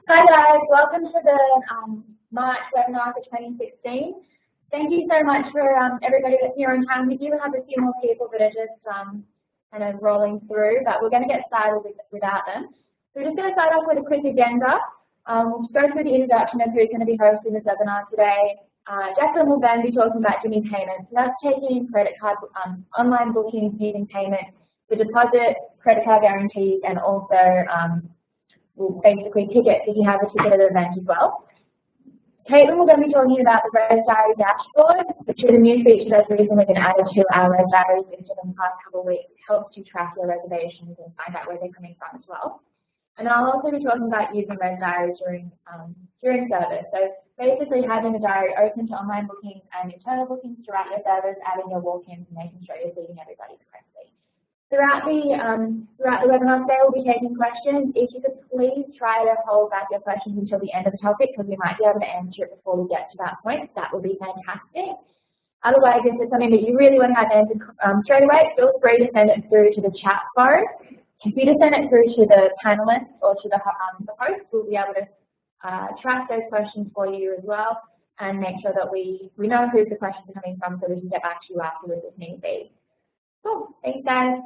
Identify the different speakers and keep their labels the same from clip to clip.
Speaker 1: Hi guys, welcome to the March webinar for 2016. Thank you so much for everybody that's here on time. We do have a few more people that are just kind of rolling through, but we're going to get started without them. So we're just going to start off with a quick agenda. We'll go through the introduction of who's going to be hosting this webinar today. Jacqueline will then be talking about Dimmi Payments. So that's taking in credit card online bookings using payments, the deposit, credit card guarantees, and also we'll basically tickets if you have a ticket at the event as well. Caitlin will then be talking about the ResDiary Dashboard, which is a new feature that's recently been added to our ResDiary system in the past couple of weeks. It helps you track your reservations and find out where they're coming from as well. And I'll also be talking about using ResDiary during service. So basically having the diary open to online bookings and internal bookings throughout your service, adding your walk-ins and making sure you're seeing everybody correctly. Throughout the webinar today, we'll be taking questions. If you could please try to hold back your questions until the end of the topic, because we might be able to answer it before we get to that point. That would be fantastic. Otherwise, if it's something that you really want to have answered straight away, feel free to send it through to the chat bar. If you just send it through to the panelists or to the host, we'll be able to track those questions for you as well and make sure that we know who the questions are coming from so we can get back to you afterwards if need be. Cool. Thanks, guys.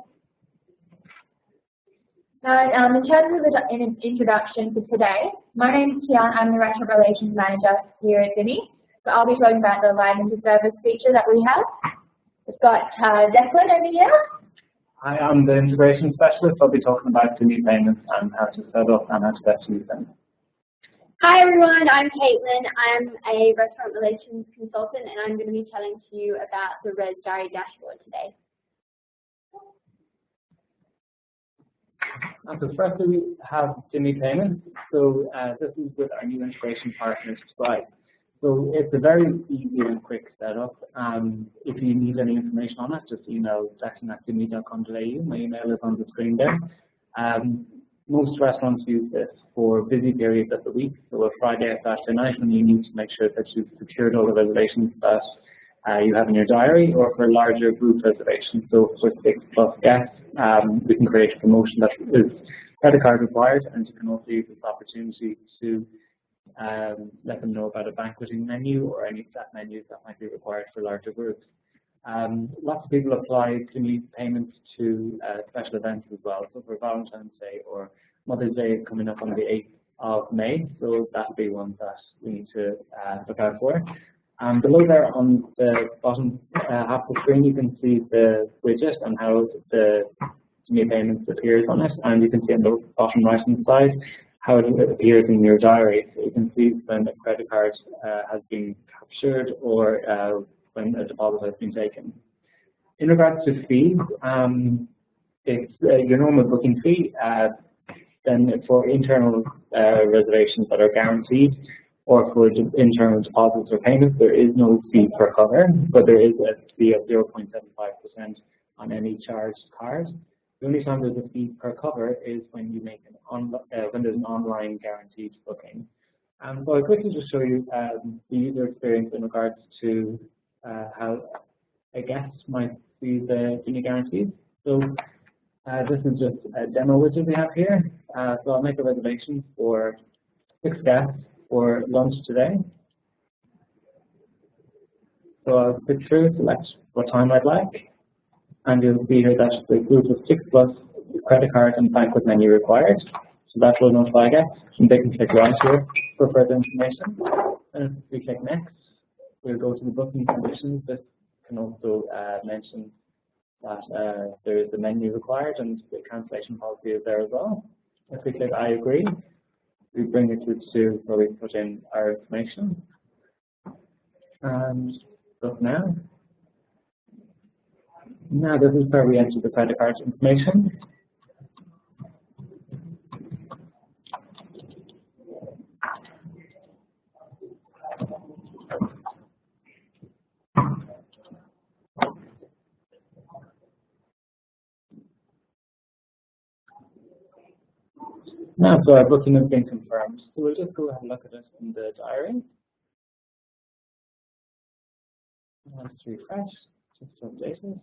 Speaker 1: Now, in terms of an introduction for today, my name is Kian. I'm the Restaurant Relations Manager here at Dimmi. So I'll be talking about the Live into Service feature that we have. We've got Declan over here.
Speaker 2: Hi, I'm the Integration Specialist. I'll be talking about Dimmi Payments and how to set up and how to best use them.
Speaker 3: Hi everyone, I'm Caitlin. I'm a Restaurant Relations Consultant and I'm going to be telling you about the ResDiary Dashboard today.
Speaker 2: So firstly, we have Dimmi Payments. So this is with our new integration partner, Stripe. So it's a very easy and quick setup. If you need any information on it, just email section@dimmi.com.au. My email is on the screen there. Most restaurants use this for busy periods of the week, so a Friday or Saturday night when you need to make sure that you've secured all the reservations that you have in your diary, or for larger group reservations. So for 6+ guests, we can create a promotion that is credit card required, and you can also use this opportunity to let them know about a banqueting menu or any set menus that might be required for larger groups. Lots of people apply Dimmi Payments to special events as well. So for Valentine's Day or Mother's Day is coming up on the 8th of May, so that'll be one that we need to look out for. Below there on the bottom half of the screen, you can see the widget and how the Dimmi Payments appears on it, and you can see on the bottom right hand side how it appears in your diary. So you can see when a credit card has been captured or when a deposit has been taken. In regards to fees, it's your normal booking fee. Then for internal reservations that are guaranteed, or for internal deposits or payments, there is no fee per cover, but there is a fee of 0.75% on any charged card. The only time there's a fee per cover is when you make when there's an online guaranteed booking. So I'll quickly just show you the user experience in regards to how a guest might see the Dimmi guarantees. So this is just a demo widget we have here. So I'll make a reservation for 6 guests for lunch today. So I'll click through, select what time I'd like, and you'll see here that the group of 6+ credit card and banquet menu required. So that will notify guests, and they can click right here for further information. And if we click next, we'll go to the booking conditions. This can also mention that there is a menu required, and the cancellation policy is there as well. If we click I agree, we bring it to where we put in our information. And look now. Now this is where we enter the credit card information. Now, so our booking has been confirmed. So we'll just go ahead and look at it in the diary. Let's refresh, just to update it.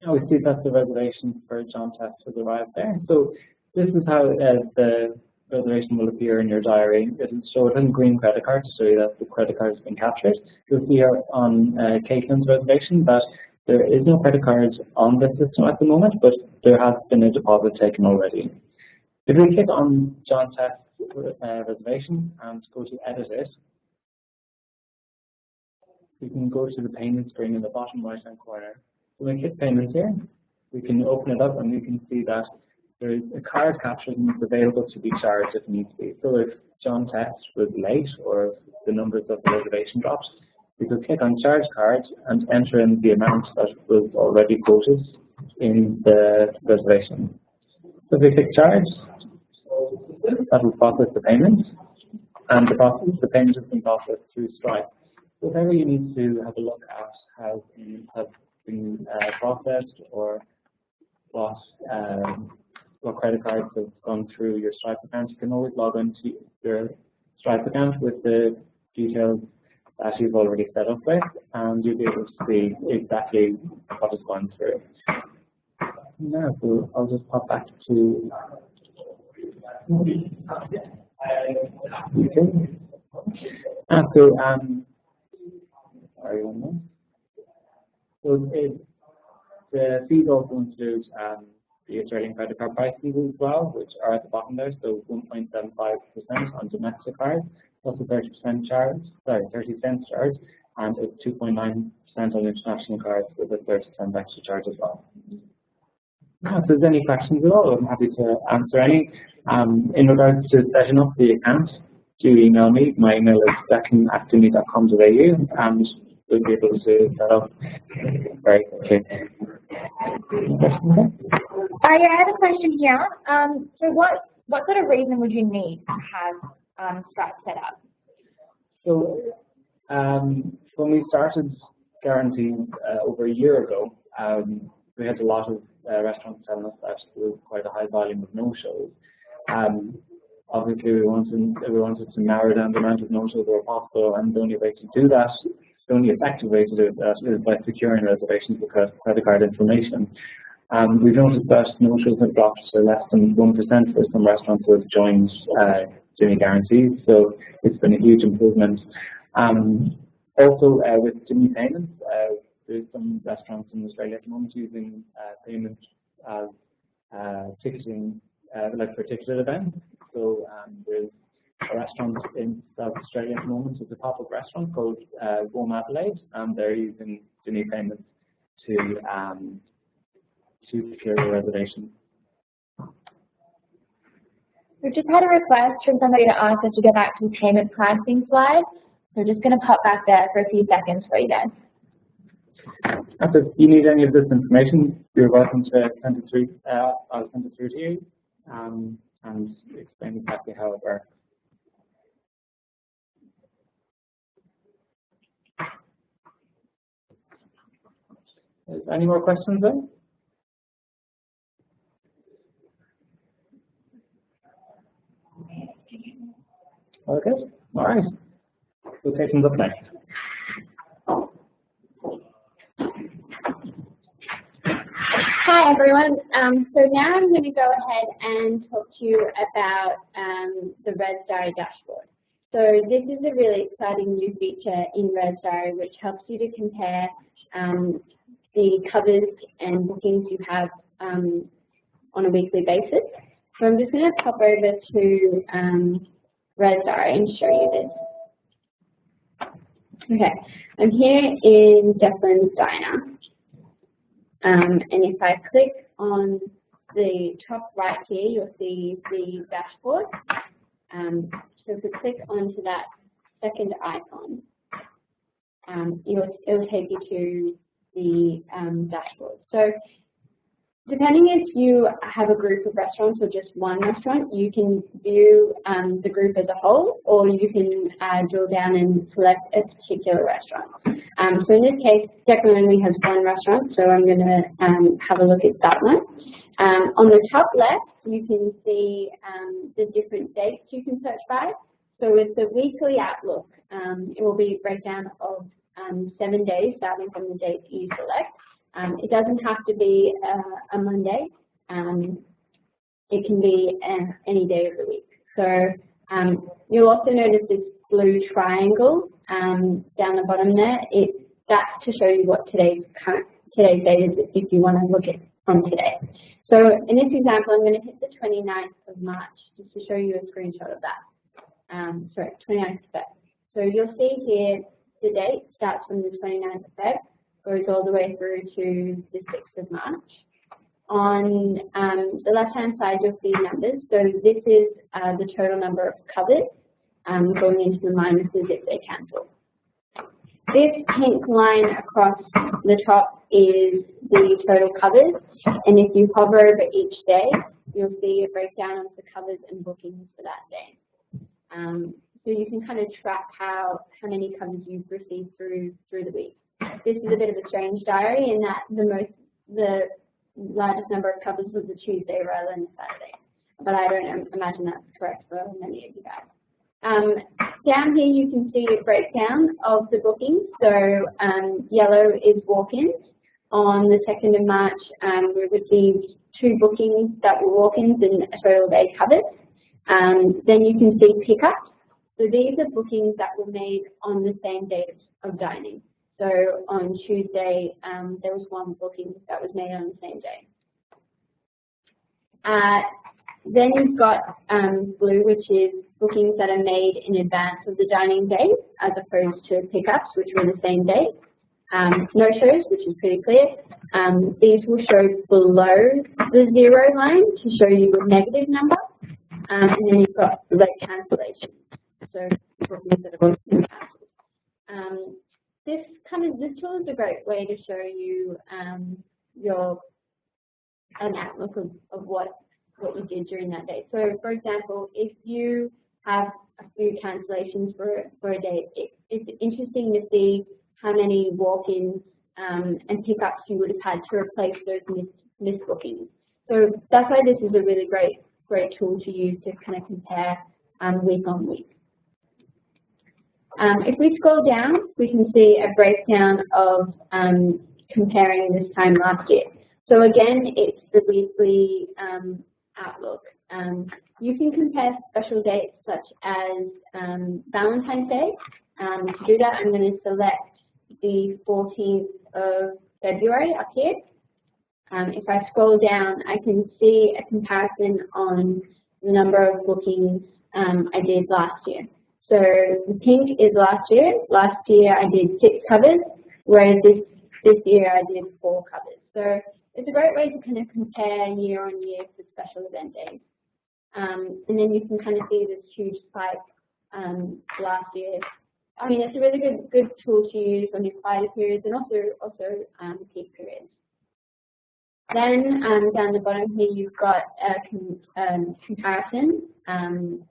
Speaker 2: Now we see that the reservation for John Test has arrived there. So this is how the reservation will appear in your diary. It will show it in green credit card to show you that the credit card has been captured. You'll see here on Caitlin's reservation that there is no credit card on the system at the moment, but there has been a deposit taken already. If we click on John Test's reservation and go to edit it, we can go to the payment screen in the bottom right hand corner. So when we click payments here, we can open it up and we can see that there is a card captured and it's available to be charged if needs be. So if John Test was late or if the numbers of the reservation drops, we could click on charge card and enter in the amount that was already quoted in the reservation. So if we click charge, that will process the payment, and the payment has been processed through Stripe. So whatever you need to have a look at has been processed, or what credit cards have gone through your Stripe account, you can always log into your Stripe account with the details that you've already set up with, and you'll be able to see exactly what has gone through. Now, so I'll just pop back to sorry, one more. So the fees also include the Australian credit card price fees as well, which are at the bottom there. So 1.75% on domestic cards, plus a 30% charge, 30 cents charge, and a 2.9% on international cards with a 30 cent extra charge as well. Now, if there's any questions at all, I'm happy to answer any. In regards to setting up the account, do email me. My email is declan@dimmi.com.au, and we'll be able to set up very quickly.
Speaker 1: Yeah, I have a question here. So what sort of reason would you need to have Stripe set up?
Speaker 2: So when we started guarantees over a year ago, we had a lot of restaurants telling us that there was quite a high volume of no-shows. Obviously, we wanted to narrow down the amount of no-shows that were possible, and the only way to do that, the only effective way to do that, is by securing reservations with credit card information. We've noticed that no-shows have dropped to less than 1% for some restaurants who have joined Dimmi Guarantees, so it's been a huge improvement. Also, with Dimmi Payments, there's some restaurants in Australia at the moment using payments as ticketing, like for ticketed events. So there's a restaurant in South Australia at the moment. It's a pop-up restaurant called Warm Adelaide, and they're using Dimmi Payments to secure the reservation.
Speaker 1: We've just had a request from somebody to ask us to go back to the payment pricing slide. So we're just going to pop back there for a few seconds for you guys.
Speaker 2: If you need any of this information, you're welcome to send it through. I'll send it through to you and explain exactly how it works. Any more questions then? Okay, all right. We'll take them up next.
Speaker 3: Hi everyone. So now I'm going to go ahead and talk to you about the ResDiary Dashboard. So this is a really exciting new feature in ResDiary which helps you to compare the covers and bookings you have on a weekly basis. So I'm just going to pop over to ResDiary and show you this. Okay, I'm here in Declan's Diner. And if I click on the top right here, you'll see the dashboard. So if we click onto that second icon, it'll take you to the dashboard. So depending if you have a group of restaurants or just one restaurant, you can view the group as a whole, or you can drill down and select a particular restaurant. So in this case, Declan only has one restaurant, so I'm going to have a look at that one. On the top left, you can see the different dates you can search by. So with the weekly outlook, it will be a breakdown of 7 days, starting from the date you select. It doesn't have to be a Monday. It can be any day of the week. So you'll also notice this blue triangle down the bottom there. That's to show you what today's date is if you want to look at from today. So in this example, I'm going to hit the 29th of March just to show you a screenshot of that. 29th of Feb. So you'll see here the date starts from the 29th of Feb, goes all the way through to the 6th of March. On the left-hand side, you'll see numbers. So this is the total number of covers going into the minuses if they cancel. This pink line across the top is the total covers, and if you hover over each day, you'll see a breakdown of the covers and bookings for that day. So you can kind of track how many covers you've received through the week. This is a bit of a strange diary in that the largest number of covers was a Tuesday rather than a Saturday, but I don't imagine that's correct for many of you guys. Down here you can see a breakdown of the bookings. So yellow is walk-ins. On the 2nd of March, we received 2 bookings that were walk-ins and a total of 8 covers. Then you can see pickups. So these are bookings that were made on the same day of dining. So on Tuesday, there was 1 booking that was made on the same day. Then you've got blue, which is bookings that are made in advance of the dining day, as opposed to pickups, which were the same day. No-shows, which is pretty clear. These will show below the 0 line to show you a negative number. And then you've got the late cancellation. So bookings that have been cancelled. This tool is a great way to show you an outlook of what you did during that day. So, for example, if you have a few cancellations for a day, it's interesting to see how many walk-ins and pickups you would have had to replace those missed bookings. So that's why this is a really great tool to use to kind of compare week on week. If we scroll down, we can see a breakdown of comparing this time last year. So again, it's the weekly outlook. You can compare special dates such as Valentine's Day. To do that, I'm going to select the 14th of February up here. If I scroll down, I can see a comparison on the number of bookings I did last year. So the pink is last year. Last year I did 6 covers, whereas this year I did 4 covers. So it's a great way to kind of compare year on year for special event days. And then you can kind of see this huge spike last year. I mean, it's a really good tool to use on your quieter periods and also peak periods. Then down the bottom here, you've got a comparison on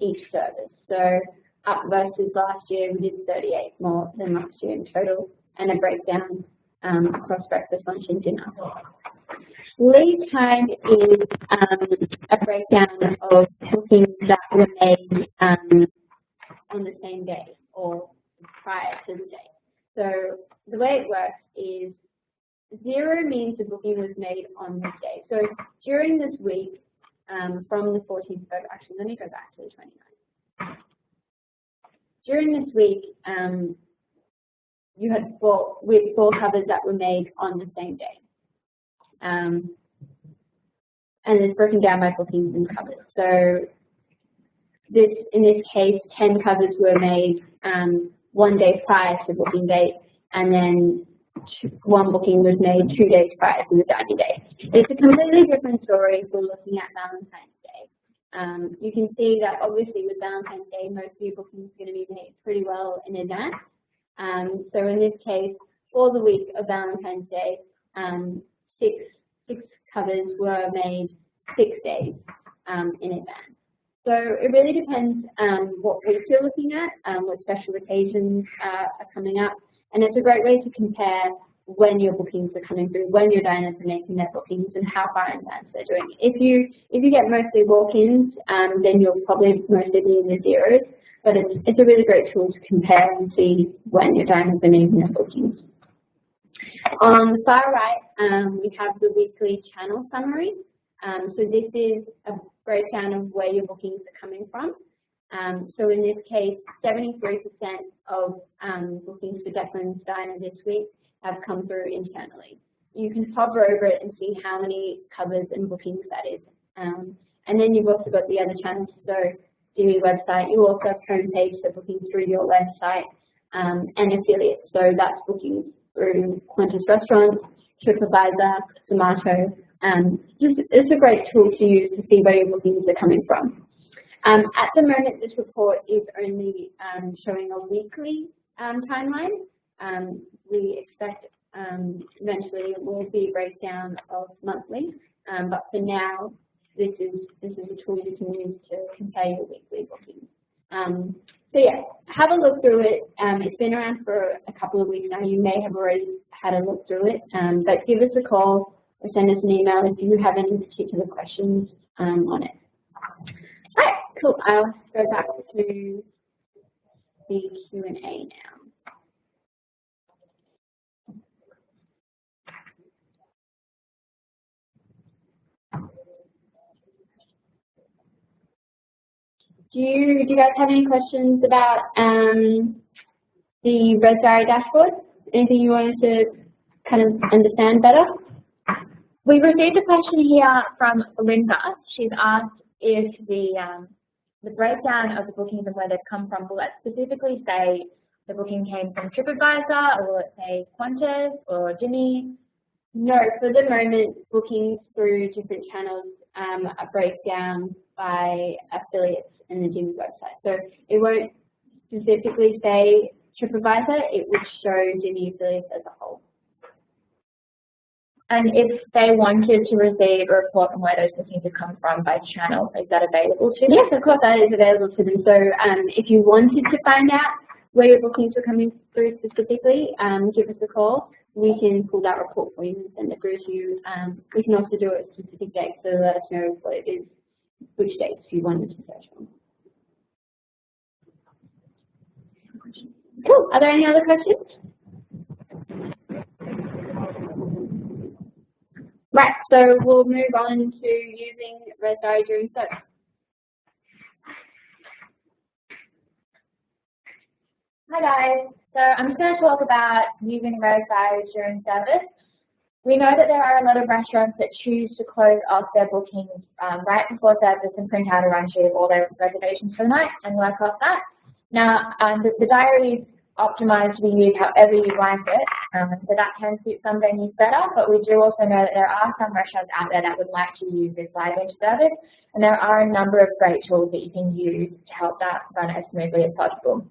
Speaker 3: each service. So up versus last year, we did 38 more than last year in total, and a breakdown across breakfast, lunch, and dinner. Lead time is a breakdown of bookings that were made on the same day or prior to the day. So the way it works is 0 means the booking was made on this day. So during this week, from the 14th of actually, let me go back to the 29th. During this week, you had 4 covers that were made on the same day. And it's broken down by bookings and covers. So in this case, 10 covers were made 1 day prior to the booking date, and then 1 booking was made 2 days prior to the dining day. It's a completely different story if we're looking at Valentine's Day. You can see that obviously with Valentine's Day, most of your bookings are going to be made pretty well in advance. So in this case, for the week of Valentine's Day, 6 covers were made 6 days in advance. So it really depends what week you're looking at, what special occasions are coming up, and it's a great way to compare when your bookings are coming through, when your diners are making their bookings, and how far in advance they're doing it. If you get mostly walk-ins, then you'll probably mostly be in the zeros, but it's a really great tool to compare and see when your diners are making their bookings. On the far right, we have the weekly channel summary. So this is a breakdown of where your bookings are coming from. So in this case, 73% of bookings for Declan's Diner this week have come through internally. You can hover over it and see how many covers and bookings that is. And then you've also got the other channels, so Dimmi website. You also have homepage, so bookings through your website, and affiliates. So that's bookings through Qantas Restaurants, TripAdvisor, Zomato. It's a great tool to use to see where your bookings are coming from. At the moment, this report is only showing a weekly timeline. We expect eventually it will be a breakdown of monthly, but for now, this is a tool you can use to compare your weekly bookings. So yeah, have a look through it. It's been around for a couple of weeks now. You may have already had a look through it, but give us a call or send us an email if you have any particular questions on it. All right, cool. I'll go back to the Q&A now. Do you guys have any questions about the ResDiary Dashboard? Anything you wanted to kind of understand better?
Speaker 1: We received a question here from Linda. She's asked if the breakdown of the bookings and where they've come from, will it specifically say the booking came from TripAdvisor, or will it say Qantas or Dimmi?
Speaker 3: No, for the moment, bookings through different channels are breakdown by affiliates in the Dimmi website. So it won't specifically say TripAdvisor, it would show Dimmi affiliates as a whole.
Speaker 1: And if they wanted to receive a report on where those bookings have come from by channel, is that available to them?
Speaker 3: Yes, of course, that is available to them. So if you wanted to find out where your bookings are coming through specifically, give us a call. We can pull that report for you and send it through to you. We can also do it at specific dates, so let us know what it is, which dates you wanted to search for. Cool. Are there any other questions? Right, so we'll move on to using ResDiary during service.
Speaker 1: Hi guys, so I'm just going to talk about using ResDiary during service. We know that there are a lot of restaurants that choose to close off their bookings right before service and print out a run sheet of all their reservations for the night and work off that. Now, the diary is optimized to be used however you like it, so that can suit some venues better, but we do also know that there are some restaurants out there that would like to use this live into service, and there are a number of great tools that you can use to help that run as smoothly as possible.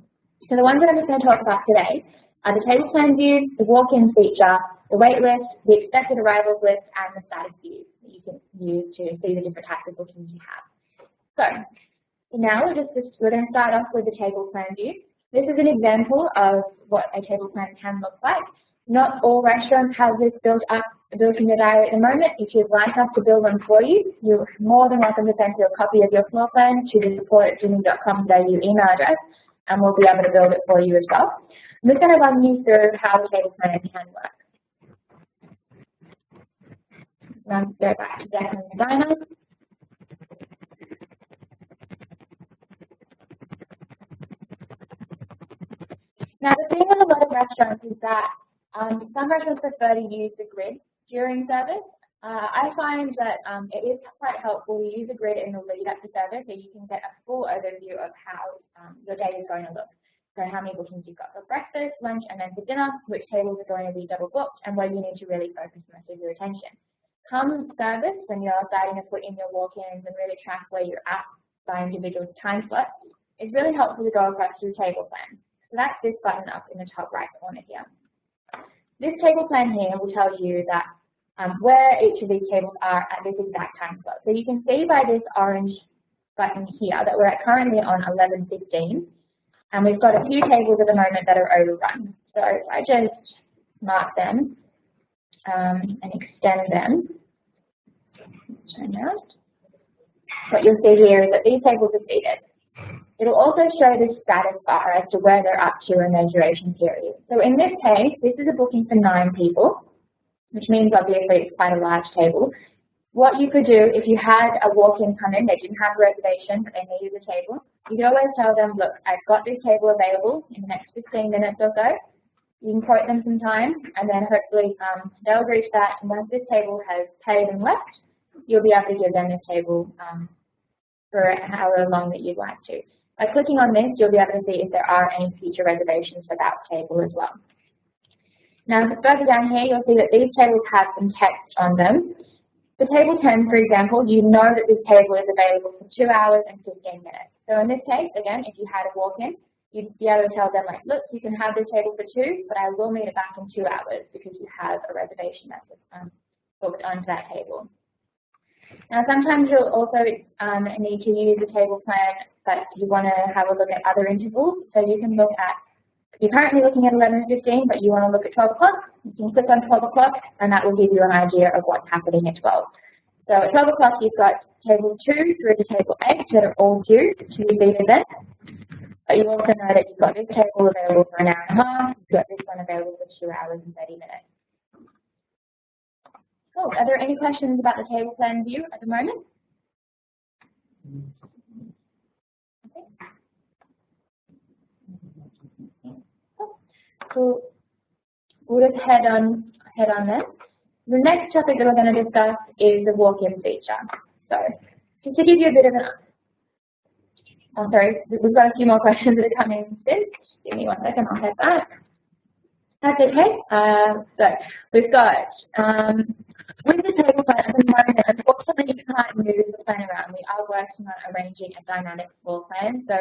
Speaker 1: So the ones that I'm just going to talk about today are the table plan view, the walk-in feature, the wait list, the expected arrivals list, and the status view that you can use to see the different types of bookings you have. So now we're going to start off with the table plan view. This is an example of what a table plan can look like. Not all restaurants have this built in your diary at the moment. If you'd like us to build one for you, you're more than welcome to send a copy of your floor plan to the support@dimmi.com.au email address, and we'll be able to build it for you as well. I'm just going to run you through how the table plan can work. Now go back to Declan's Diner. Now the thing with a lot of restaurants is that some restaurants prefer to use the grid during service. I find that it is quite helpful to use a grid in the lead up to service so you can get a full overview of how your day is going to look. So how many bookings you've got for breakfast, lunch, and then for dinner, which tables are going to be double booked, and where you need to really focus most of your attention. Come service, when you're starting to put in your walk-ins and really track where you're at by individual time slots, it's really helpful to go across to the table plan. So that's this button up in the top right corner here. This table plan here will tell you that where each of these tables are at this exact time slot. So you can see by this orange button here that we're currently on 11:15, and we've got a few tables at the moment that are overrun. So if I just mark them and extend them, what you'll see here is that these tables are seated. It'll also show the status bar as to where they're up to in their duration period. So in this case, this is a booking for 9 people, which means obviously it's quite a large table. What you could do if you had a walk-in come in, they didn't have a reservation, but they needed a table, you could always tell them, look, I've got this table available in the next 15 minutes or so. You can quote them some time, and then hopefully they'll agree to that. And once this table has paid and left, you'll be able to give them this table for however long that you'd like to. By clicking on this, you'll be able to see if there are any future reservations for that table as well. Now, further down here, you'll see that these tables have some text on them. For table 10, for example, you know that this table is available for 2 hours and 15 minutes. So in this case, again, if you had a walk-in, you'd be able to tell them, like, look, you can have this table for 2, but I will need it back in 2 hours because you have a reservation that's booked onto that table. Now, sometimes you'll also need to use a table plan, but you want to have a look at other intervals. So you can look at, you're currently looking at 11:15, but you want to look at 12 o'clock. You can click on 12 o'clock, and that will give you an idea of what's happening at 12. So at 12 o'clock, you've got table 2 through to table 8 that are all due to be seated there. But you also know that you've got this table available for an hour and a half, you've got this one available for 2 hours and 30 minutes. Cool. Are there any questions about the table plan view at the moment? Okay. Cool. We'll just head on there. The next topic that we're going to discuss is the walk-in feature. So, just to give you a bit of an, oh sorry, we've got a few more questions that are coming in. Give me 1 second, I'll head back. That's okay. So we've got with the table plan at the moment, unfortunately you can't move the plan around. We are working on arranging a dynamic floor plan. So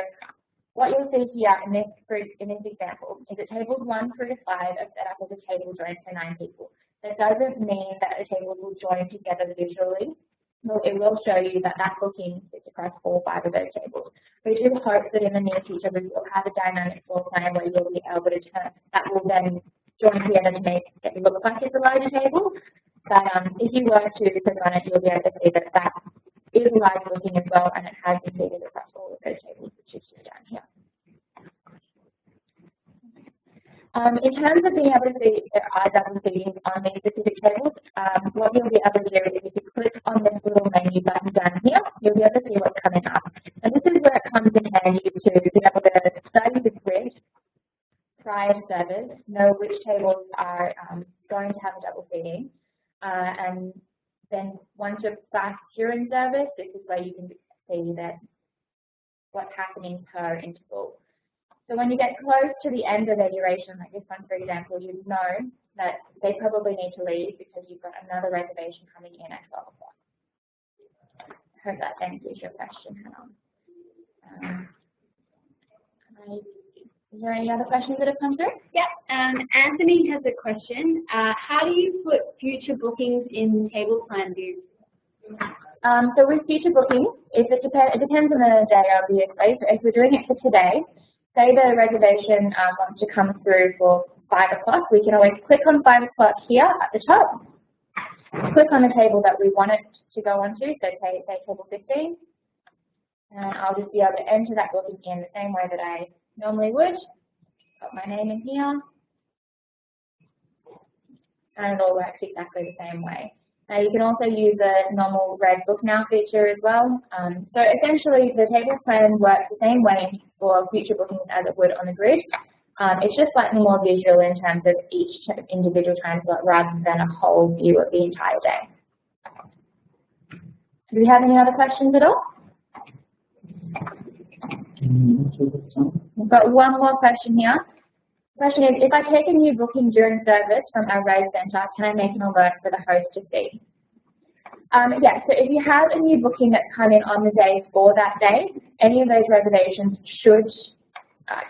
Speaker 1: what you'll see here in this example is that tables 1 through to 5 are set up as a table joint for 9 people. That doesn't mean that the tables will join together visually. Well, it will show you that that booking sits across all 5 of those tables. We do hope that in the near future we will have a dynamic floor plan where you'll be able to turn, that will then join together to make it look like it's a larger table. But if you were to click on it, you'll be able to see that that is a large booking as well, and it has been seated across all of those tables, which is just down here. In terms of being able to see if there are double seatings on these specific tables, what you'll be able to do is if you click on this little menu button down here, you'll be able to see what's coming up. And this is where it comes in handy to be able to study the grid prior to service, know which tables are going to have a double seating, and then once you're back during service, this is where you can see that what's happening per interval. So when you get close to the end of their duration, like this one, for example, you know that they probably need to leave because you've got another reservation coming in at 12 o'clock. I hope that answers your question, Hannah. Is there any other questions that have come through?
Speaker 3: Yeah, Anthony has a question. How do you put future bookings in table plan view?
Speaker 1: So with future bookings, it depends on the day, obviously. So if we're doing it for today, say the reservation wants to come through for 5 o'clock, we can always click on 5 o'clock here at the top, click on the table that we want it to go onto, so say table 15, and I'll just be able to enter that booking in the same way that I normally would. Got my name in here, and it all works exactly the same way. Now you can also use the normal red book now feature as well. So essentially the table plan works the same way for future bookings as it would on the grid. It's just slightly more visual in terms of each individual time slot rather than a whole view of the entire day. Do we have any other questions at all? We've got one more question here. The question is, if I take a new booking during service from our Res Centre, can I make an alert for the host to see? Yeah, so if you have a new booking that's come in on the day for that day, any of those reservations should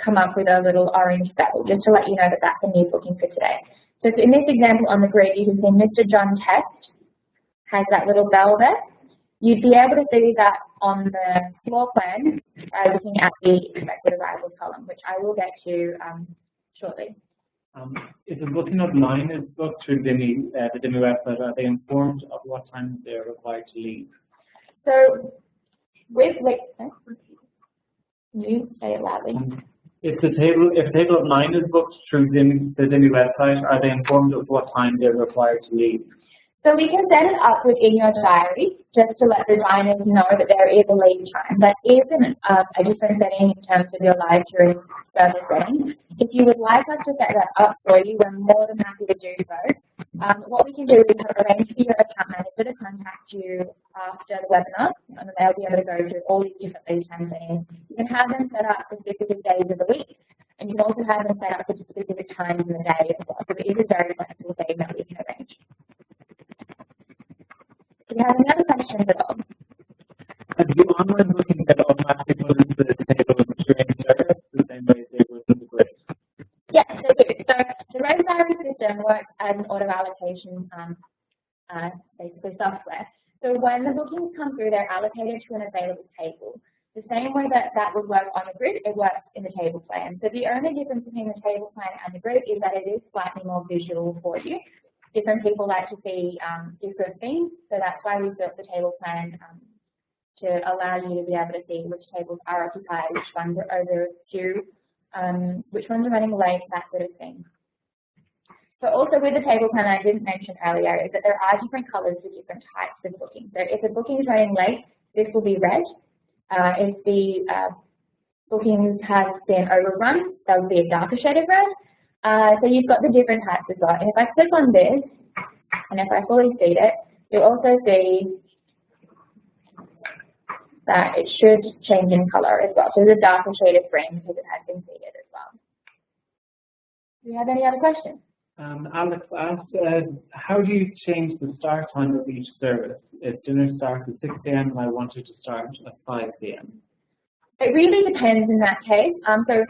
Speaker 1: come up with a little orange bell, just to let you know that that's a new booking for today. So in this example on the grid, you can see Mr. John Test has that little bell there. You'd be able to see that on the floor plan by looking at the expected arrivals column, which I will get to shortly.
Speaker 2: If a booking of 9 is booked through Dimmi, the Dimmi website, are they informed of what time they're required to leave?
Speaker 1: So with can you say it loudly?
Speaker 2: If table of 9 is booked through the Dimmi website, are they informed of what time they're required to leave?
Speaker 1: So we can set it up within your diary just to let the diners know that there is a leave time. That isn't a different setting in terms of your live touring service setting. If you would like us to set that up for you, we're more than happy to do so. What we can do is arrange for your account manager to contact you after the webinar, and they'll be able to go through all these different leave time settings. You can have them set up for specific days of the week, and you can also have them set up for specific times in the day as well. So it is a very flexible thing that we can arrange. Do you have any other questions at all?
Speaker 2: Do online booking get automatically put into the table of streaming service the same way they would in the grid?
Speaker 1: Yes, they do. So the ResDiary system works as an auto allocation basically software. So when the bookings come through, they're allocated to an available table. The same way that that would work on the grid, it works in the table plan. So the only difference between the table plan and the grid is that it is slightly more visual for you. Different people like to see different things, so that's why we built the table plan to allow you to be able to see which tables are occupied, which ones are overdue, which ones are running late, that sort of thing. So also with the table plan, I didn't mention earlier, is that there are different colours for different types of bookings. So if the booking is running late, this will be red. If the bookings have been overrun, that will be a darker shade of red. So you've got the different types as well. And if I click on this, and if I fully seed it, you'll also see that it should change in color as well. So there's a darker shade of green because it has been seeded as well. Do you have any other questions?
Speaker 2: Alex asked, how do you change the start time of each service? If dinner starts at 6 p.m. and I wanted to start at 5 p.m.
Speaker 1: It really depends in that case. So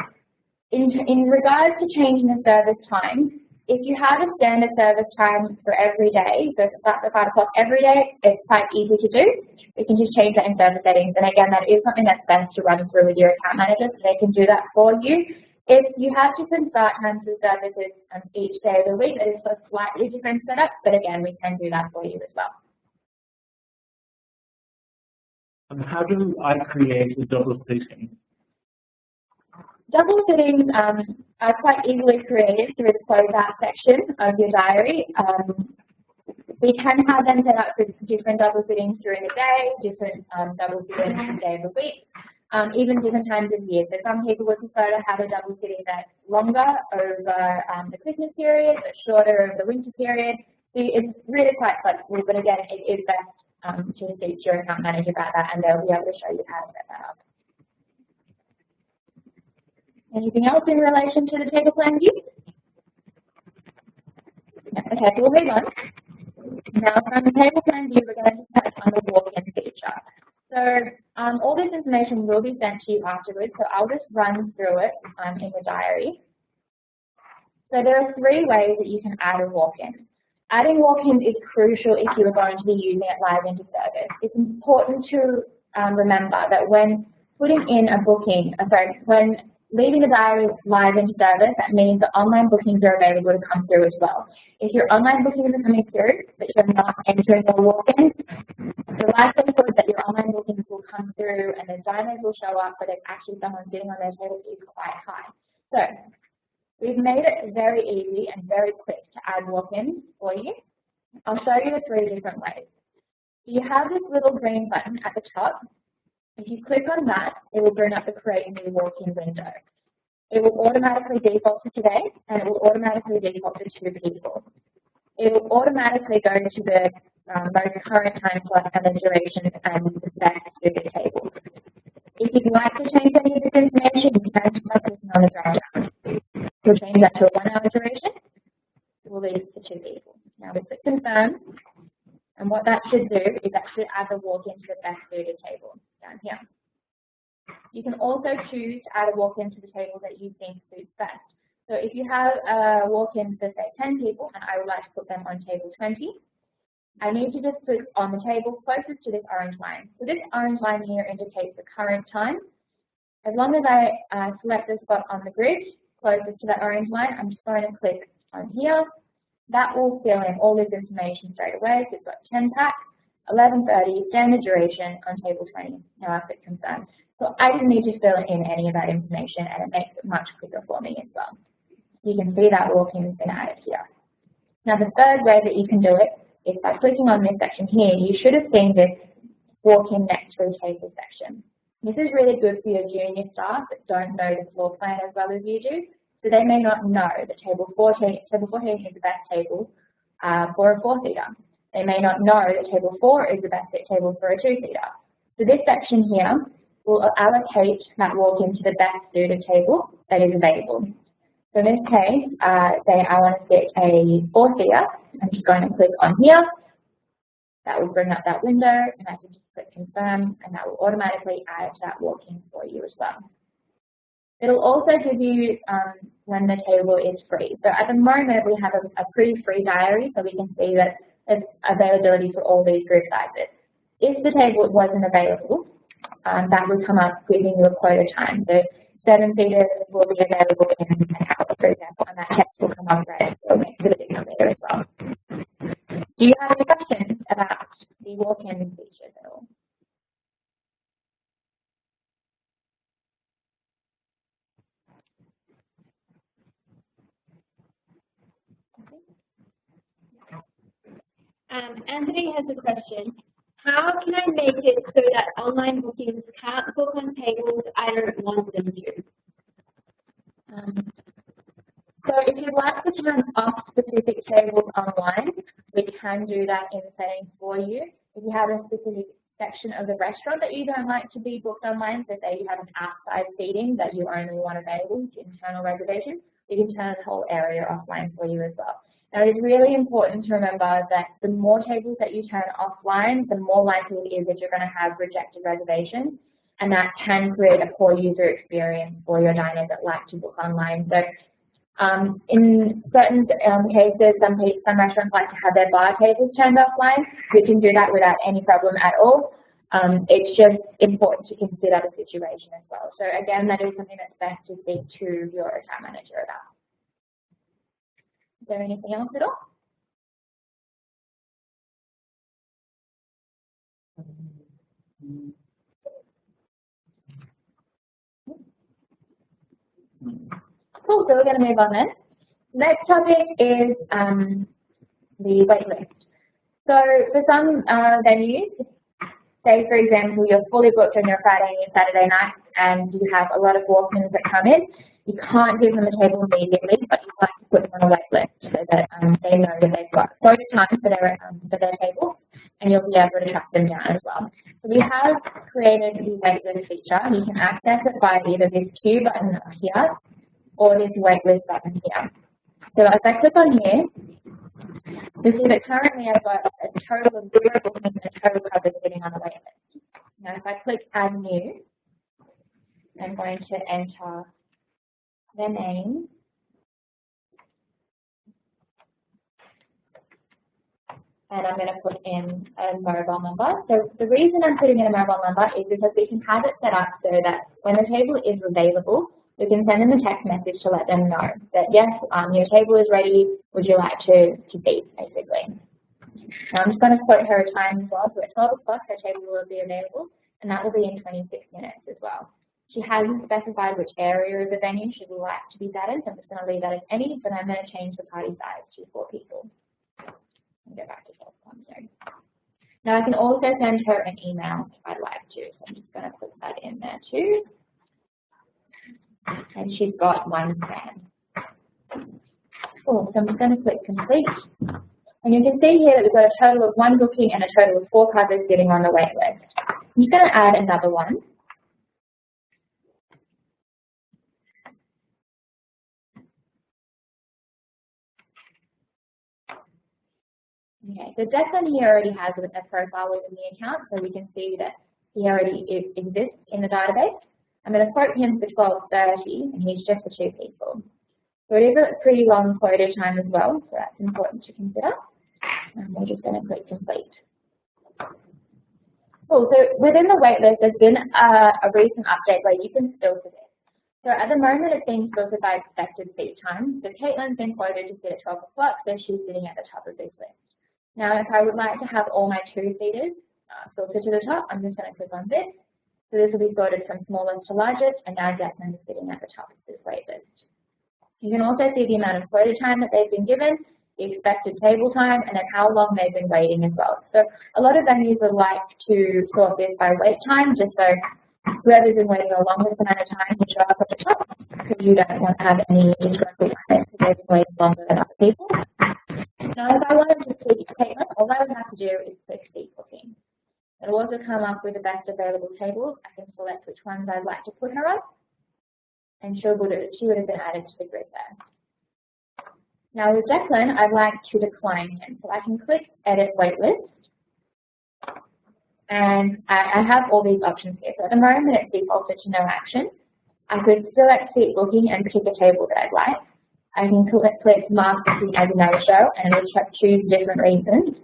Speaker 1: in regards to changing the service time, if you have a standard service time for every day, so if it starts at 5 o'clock every day, it's quite easy to do. You can just change that in service settings. And again, that is something that's best to run through with your account manager, so they can do that for you. If you have different start times for services each day of the week, it is a slightly different setup, but again, we can do that for you as well.
Speaker 2: And how do I create a double sitting?
Speaker 1: Double sittings are quite easily created through the closeout section of your diary. We can have them set up for different double sittings during the day, different double sittings each day of the week, even different times of year. So some people would prefer to have a double sitting that's longer over the Christmas period, but shorter over the winter period. So it's really quite flexible, but again, it is best to speak to your account manager about that, and they'll be able to show you how to set that up. Anything else in relation to the table plan view? Okay, so we'll move on. Now from the table plan view, we're going to touch on the walk-in feature. So all this information will be sent to you afterwards, so I'll just run through it in the diary. So there are 3 ways that you can add a walk-in. Adding walk-ins is crucial if you are going to be using it live into service. It's important to remember that when putting in a booking, when leaving the diary live into service, that means that online bookings are available to come through as well. If your online bookings are coming through, but you're not entering the walk-in, the likelihood that your online bookings will come through and the diners will show up, but it's actually someone sitting on their table is quite high. So we've made it very easy and very quick to add walk-ins for you. I'll show you the 3 different ways. So you have this little green button at the top. If you click on that, it will bring up the Create a New Walk-in window. It will automatically default to today, and it will automatically default to 2 people. It will automatically go to the most current time slot and the duration and the best suited table. If you'd like to change any of this information, you can just by clicking on the drop down. We'll change that to a 1-hour duration. We'll leave it to 2 people. Now we click confirm, and what that should do is actually add the walk-in to the best suited table down here. You can also choose to add a walk-in to the table that you think suits best. So if you have a walk-in for say 10 people and I would like to put them on table 20, I need to just click on the table closest to this orange line. So this orange line here indicates the current time. As long as I select the spot on the grid closest to that orange line, I'm just going to click on here. That will fill in all this information straight away. So we've got 10 pack 11:30, standard duration on table 20. Now I click confirm. So I didn't need to fill in any of that information, and it makes it much quicker for me as well. You can see that walk-in has been added here. Now the third way that you can do it is by clicking on this section here. You should have seen this walk-in next to table section. This is really good for your junior staff that don't know the floor plan as well as you do. So they may not know that table 14 is the best table for a 4-seater. They may not know that table 4 is the best table for a 2-seater. So this section here will allocate that walk-in to the best suited table that is available. So in this case, say I want to sit a 4-seater, I'm just going to click on here. That will bring up that window, and I can just click confirm, and that will automatically add that walk-in for you as well. It'll also give you when the table is free. So at the moment, we have a pretty free diary, so we can see that there's availability for all these group sizes. If the table wasn't available, that would come up giving you a quota time. So 7-seaters will be available in an hour, for example, and that text will come up red, so make it a bit there as well. Do you have any questions about the walk-in features at all?
Speaker 3: Anthony has a question. How can I make it so that online bookings can't book on tables I don't want them to?
Speaker 1: So if you'd like to turn off specific tables online, we can do that in the settings for you. If you have a specific section of the restaurant that you don't like to be booked online, so say you have an outside seating that you only want available to internal reservations, we can turn the whole area offline for you as well. Now, it is really important to remember that the more tables that you turn offline, the more likely it is that you're going to have rejected reservations, and that can create a poor user experience for your diners that like to book online. So in certain cases, some restaurants like to have their bar tables turned offline. We can do that without any problem at all. It's just important to consider the situation as well. So again, that is something that's best to speak to your account manager about. Is there anything else at all? Cool, so we're going to move on then. Next topic is the wait list. So for some venues, say for example you're fully booked on your Friday and your Saturday night and you have a lot of walk-ins that come in, you can't give them a table immediately, but you like to put them on a wait list so that they know that they've got so much time for their table, and you'll be able to track them down as well. So we have created the wait list feature. You can access it by either this queue button here or this wait list button here. So as I click on here, you see that currently I've got a total of 0 bookings and a total cover sitting on the wait list. Now if I click add new, I'm going to enter their name, and I'm going to put in a mobile number. So the reason I'm putting in a mobile number is because we can have it set up so that when the table is available, we can send them a text message to let them know that yes, your table is ready, would you like to seat, basically. Now I'm just going to quote her a time as well, so at 12 o'clock her table will be available, and that will be in 26 minutes as well. She hasn't specified which area of the venue she would like to be sat in, so I'm just going to leave that as any, but I'm going to change the party size to 4 people. And go back to 12. Sorry. Now I can also send her an email if I'd like to, so I'm just going to put that in there too. And she's got 1 plan. Cool, so I'm just going to click complete. And you can see here that we've got a total of 1 booking and a total of 4 covers sitting on the wait list. I'm just going to add another one. Okay, so Declan here already has a profile within the account, so we can see that he already exists in the database. I'm going to quote him for 12:30, and he's just for 2 people. So it is a pretty long quota time as well, so that's important to consider. And we're just going to click complete. Cool, so within the waitlist, there's been a recent update where you can filter this. So at the moment, it's being filtered by expected seat time. So Caitlin's been quoted to sit at 12 o'clock, so she's sitting at the top of this list. Now, if I would like to have all my two-seaters filtered to the top, I'm just going to click on this. So this will be sorted from smallest to largest, and now Declan is sitting at the top of this wait list. You can also see the amount of quota time that they've been given, the expected table time, and then how long they've been waiting as well. So a lot of venues would like to sort this by wait time, just so whoever's been waiting the longest amount of time will show up at the top, because you don't want to have any disgruntled clients because they've been waiting longer than other people. Now, if I wanted to seek payment, all I would have to do is click Seek Booking. It'll also come up with the best available tables. I can select which ones I'd like to put her on, and she would have been added to the grid there. Now with Declan, I'd like to decline him. So I can click Edit Waitlist, and I have all these options here. So at the moment it's defaulted to no action. I could select Seek Booking and pick a table that I'd like. I can click Mark Booking as a no-show, and it'll choose different reasons.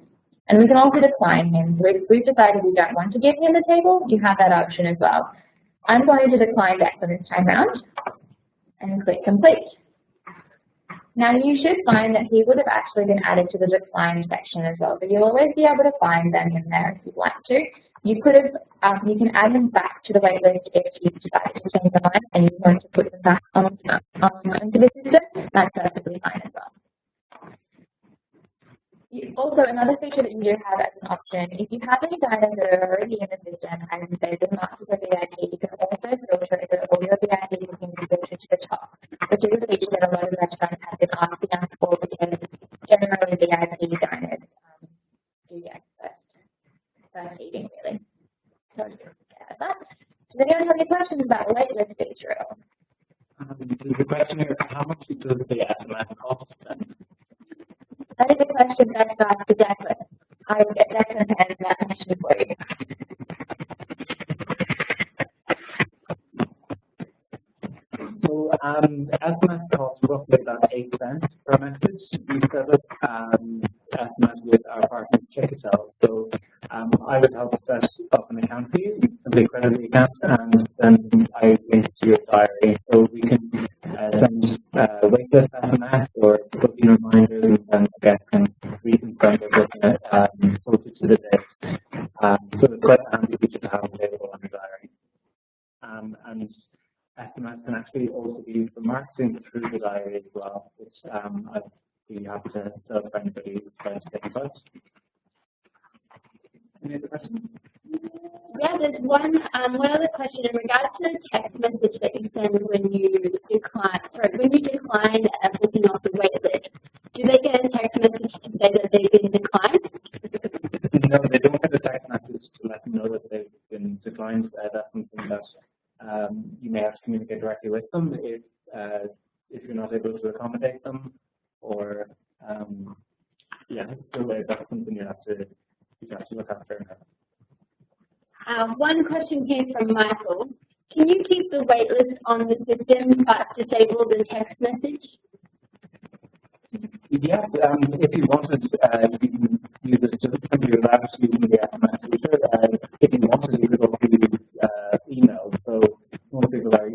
Speaker 1: And we can also decline him. We've decided we don't want to give him the table. You have that option as well. I'm going to decline Declan this time round and click Complete. Now you should find that he would have actually been added to the decline section as well. So you'll always be able to find them in there if you'd like to. You could have, you can add them back to the waitlist if you decide to change them and you want to put them back onto the system. That's perfectly fine as well. Also, another feature that you do have as an option, if you have any diners that are already in the system and they've been marked as a VIP, you can also filter that all your VIP bookings are filtered to the top, which is a feature that a lot of restaurants have been asking us for because generally VIP diners do get first eating, really. So yeah, that. Does anyone have any questions about the waitlist feature at all?
Speaker 2: The question here, how much does the SMS cost then?
Speaker 1: That is a question best asked to Declan. I will get Declan to answer that question for you.
Speaker 2: So SMS costs roughly about 8 cents per message. We set up SMS with our partner Checkatel. So I would help set up an account for you, simply credit the account, and then I link to your diary. So we can send waitlist SMS or booking reminders, and then get reconfirm their booking closer to the date. So it's quite a handy feature to have available on your diary. And SMS can actually also be used for marketing through the diary as well, which I'd be happy to set up for anybody who's trying to get in touch. Any other questions?
Speaker 3: Yeah, there's one other question in regards to the text message that you send when you decline a booking off the wait list. Do they get a text message to say that they've been declined?
Speaker 2: No, they don't get a text message to let them know that they've been declined. That's something that you may have to communicate directly with them if you're not able to accommodate them, or yeah, so that's something you have to look after.
Speaker 3: One question came from Michael. Can you keep the waitlist on the system but disable the text message?
Speaker 2: Yes, if you wanted, you can use it just simply without using the SMS feature. If you wanted, you could also use email. So most people are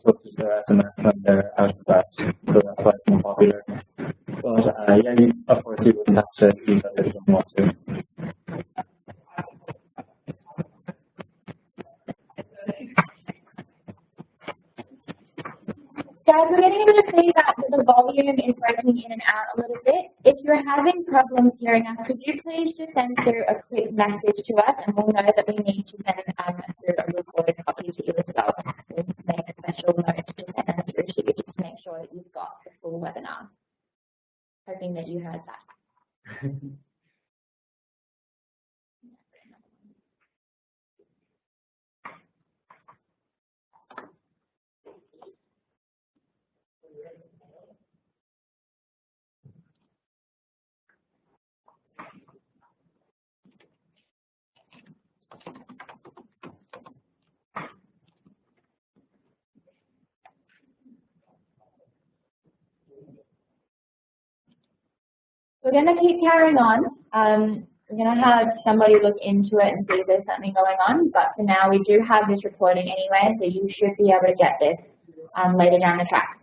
Speaker 2: close to their SMS when they're out of that, so that's why it's more popular. But yeah, of course, you wouldn't have to use that if you don't want to.
Speaker 1: Guys, we're getting able to see that the volume is breaking in and out a little bit. If you're having problems hearing us, could you please just send through a quick message to us, and we'll know that we need to send through a recorded copy to you as well. We'll make a special note to send it through to you just to make sure that you've got the full webinar. Hoping that you heard that. We're going to keep carrying on. We're going to have somebody look into it and see if there's something going on. But for now, we do have this recording anyway, so you should be able to get this later down the track.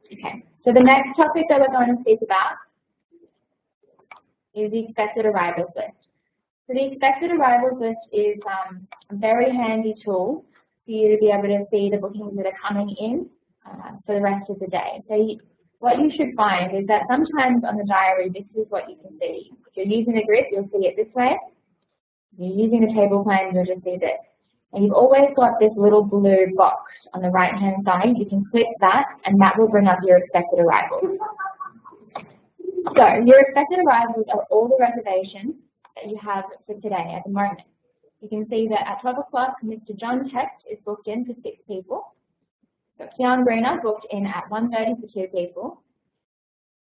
Speaker 1: Okay. So the next topic that we're going to speak about is the expected arrivals list. So the expected arrivals list is a very handy tool for you to be able to see the bookings that are coming in for the rest of the day. So what you should find is that sometimes on the diary, this is what you can see. If you're using a grid, you'll see it this way. If you're using a table plan, you'll just see this. And you've always got this little blue box on the right-hand side. You can click that, and that will bring up your expected arrivals. So your expected arrivals are all the reservations that you have for today at the moment. You can see that at 12 o'clock, Mr. John Test is booked in for 6 people. Got Keon Greener booked in at 1:30 for 2 people.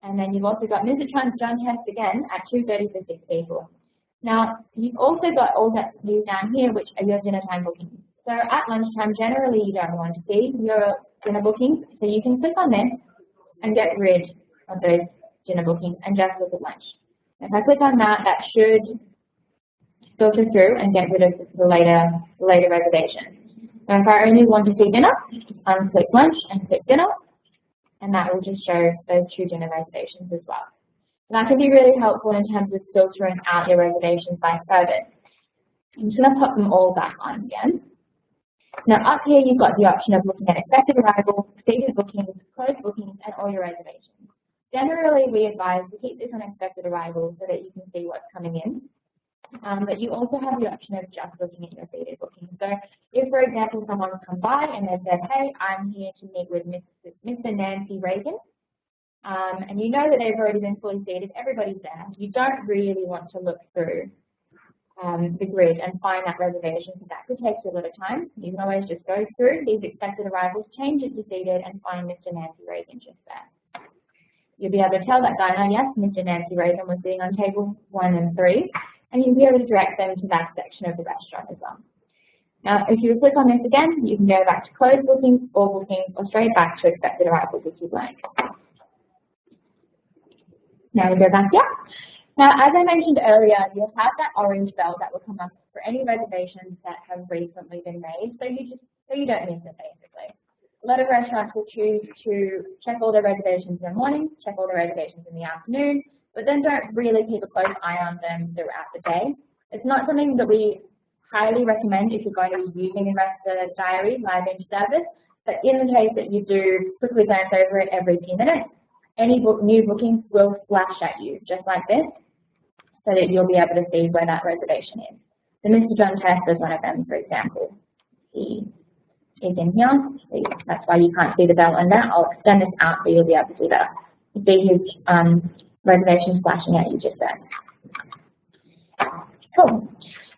Speaker 1: And then you've also got Mr. John Test again at 2:30 for 6 people. Now, you've also got all that these down here, which are your dinner time bookings. So at lunchtime, generally you don't want to see your dinner bookings, so you can click on this and get rid of those dinner bookings and just look at lunch. If I click on that, that should filter through and get rid of the later reservations. So if I only want to see dinner, unclick lunch and click dinner, and that will just show those 2 dinner reservations as well. That can be really helpful in terms of filtering out your reservations by service. I'm just going to pop them all back on again. Now up here you've got the option of looking at expected arrivals, seated bookings, closed bookings, and all your reservations. Generally we advise to keep this on expected arrivals so that you can see what's coming in. But you also have the option of just looking at your seated bookings. So if, for example, someone's come by and they've said, hey, I'm here to meet with Mr. Nancy Reagan, and you know that they've already been fully seated, everybody's there. You don't really want to look through the grid and find that reservation, because that could take you a lot of time. You can always just go through these expected arrivals, change it to seated, and find Mr. Nancy Reagan just there. You'll be able to tell that diner, yes, Mr. Nancy Reagan was sitting on table 1 and 3, and you'll be able to direct them to that section of the restaurant as well. Now, if you click on this again, you can go back to closed bookings, all bookings, or straight back to expected arrivals if you'd like. Now we go back here. Now, as I mentioned earlier, you'll have that orange bell that will come up for any reservations that have recently been made, so you don't miss it, basically. A lot of restaurants will choose to check all their reservations in the morning, check all their reservations in the afternoon, but then don't really keep a close eye on them throughout the day. It's not something that we highly recommend if you're going to be using the diary live in service, but in the case that you do quickly glance over it every few minutes, any new bookings will flash at you, just like this, so that you'll be able to see where that reservation is. So Mr. John Test is one of them, for example. He is in here. That's why you can't see the bell on that. I'll extend this out so you'll be able to see that. You see his reservations flashing at you just there. Cool.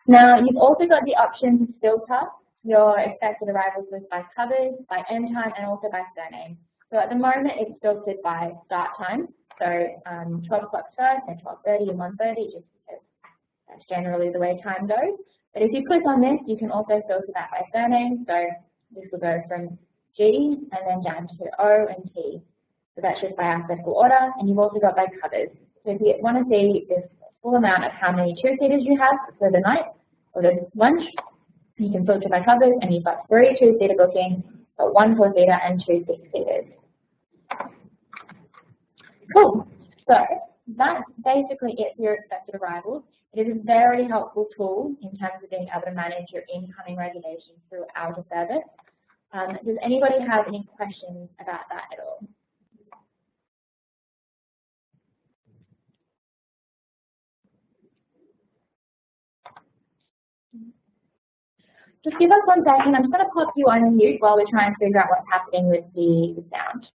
Speaker 1: Now, you've also got the option to filter your expected arrivals list by covers, by end time, and also by surname. So at the moment, it's filtered by start time. So 12 o'clock start, and 12:30 and 1:30, just because that's generally the way time goes. But if you click on this, you can also filter that by surname. So this will go from G and then down to O and T. So that's just by alphabetical order. And you've also got by covers. So if you want to see the full amount of how many 2-seaters you have for the night or the lunch, you can filter by covers, and you've got 3 2-seater bookings, but 1 4-seater and 2 6-seaters. Cool. So that's basically it for your expected arrivals. It is a very helpful tool in terms of being able to manage your incoming reservations through out of service. Does anybody have any questions about that at all? Just give us 1 second. I'm just going to pop you on mute while we try and figure out what's happening with the sound.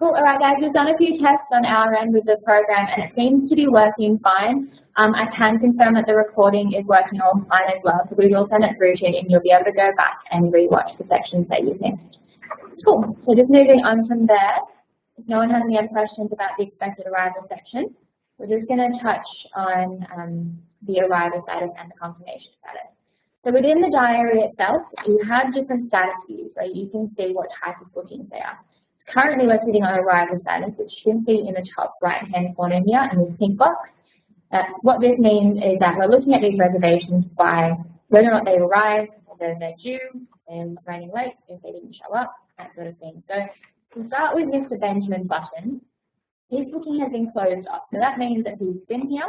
Speaker 1: Cool. All right, guys, we've done a few tests on our end with the program, and it seems to be working fine. I can confirm that the recording is working all fine as well, so we will send it through to you, and you'll be able to go back and rewatch the sections that you missed. Cool. So just moving on from there, If no one has any other questions about the expected arrival section, we're just going to touch on the arrival status and the confirmation status. So within the diary itself, you have different status views where you can see what type of bookings they are. Currently, we're sitting on arrival status, which you can see in the top right-hand corner here in this pink box. What this means is that we're looking at these reservations by whether or not they've arrived, whether they're due, they're running late, if they didn't show up, that sort of thing. So to start with Mr. Benjamin Button, his booking has been closed off. So that means that he's been here,